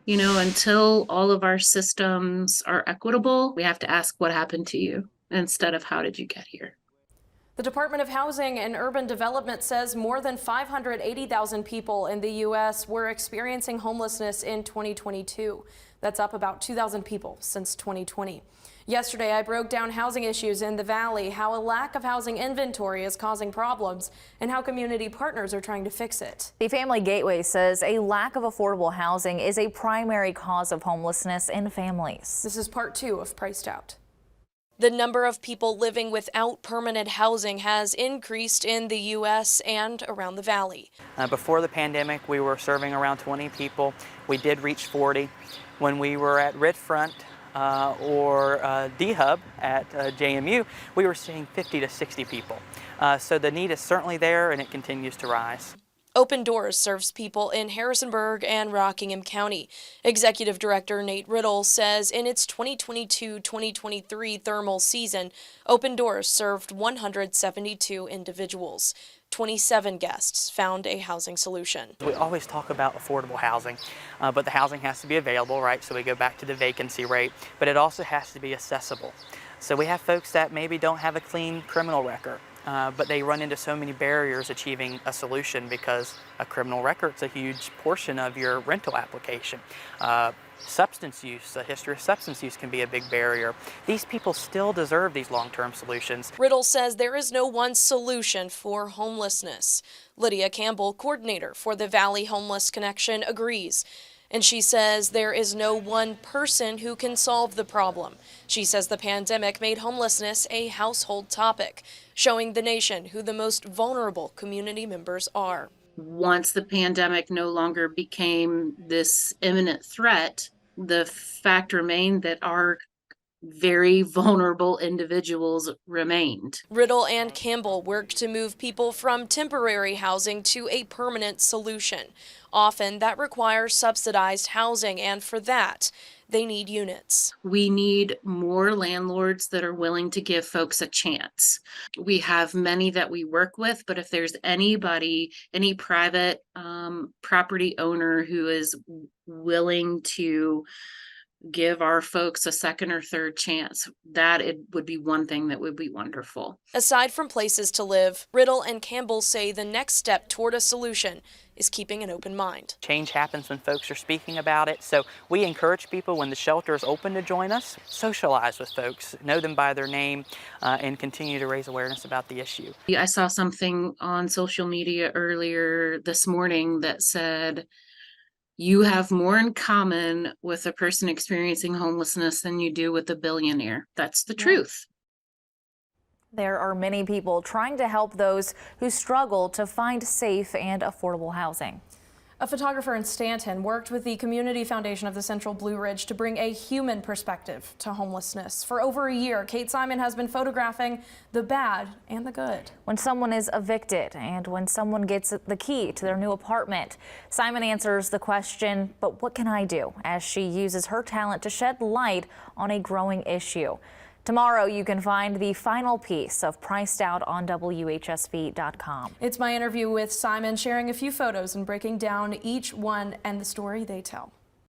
Until all of our systems are equitable, we have to ask what happened to you instead of how did you get here. The Department of Housing and Urban Development says more than 580,000 people in the U.S. were experiencing homelessness in 2022. That's up about 2,000 people since 2020. Yesterday, I broke down housing issues in the Valley, how a lack of housing inventory is causing problems, and how community partners are trying to fix it. The Family Gateway says a lack of affordable housing is a primary cause of homelessness in families. This is part 2 of Priced Out. The number of people living without permanent housing has increased in the U.S. and around the Valley. Before the pandemic, we were serving around 20 people. We did reach 40. When we were at Redfront or D-Hub at JMU, we were seeing 50 to 60 people. So the need is certainly there, and it continues to rise. Open Doors serves people in Harrisonburg and Rockingham County. Executive Director Nate Riddle says in its 2022-2023 thermal season, Open Doors served 172 individuals. 27 guests found a housing solution. We always talk about affordable housing, but the housing has to be available, right? So we go back to the vacancy rate, but it also has to be accessible. So we have folks that maybe don't have a clean criminal record. But they run into so many barriers achieving a solution because a criminal record's a huge portion of your rental application. Substance use, a history of substance use can be a big barrier. These people still deserve these long-term solutions. Riddle says there is no one solution for homelessness. Lydia Campbell, coordinator for the Valley Homeless Connection, agrees. And she says there is no one person who can solve the problem. She says the pandemic made homelessness a household topic, showing the nation who the most vulnerable community members are. Once the pandemic no longer became this imminent threat, the fact remained that our very vulnerable individuals remained. Riddle and Campbell worked to move people from temporary housing to a permanent solution. Often that requires subsidized housing, and for that, they need units. We need more landlords that are willing to give folks a chance. We have many that we work with, but if there's anybody, any private property owner who is willing to give our folks a second or third chance, that it would be one thing that would be wonderful. Aside from places to live, Riddle and Campbell say the next step toward a solution is keeping an open mind. Change happens when folks are speaking about it, so we encourage people when the shelter is open to join us, socialize with folks, know them by their name, and continue to raise awareness about the issue. I saw something on social media earlier this morning that said, you have more in common with a person experiencing homelessness than you do with a billionaire. That's the truth. There are many people trying to help those who struggle to find safe and affordable housing. A photographer in Stanton worked with the Community Foundation of the Central Blue Ridge to bring a human perspective to homelessness. For over a year, Kate Simon has been photographing the bad and the good. When someone is evicted and when someone gets the key to their new apartment, Simon answers the question, but what can I do? As she uses her talent to shed light on a growing issue. Tomorrow, you can find the final piece of Priced Out on WHSV.com. It's my interview with Simon, sharing a few photos and breaking down each one and the story they tell.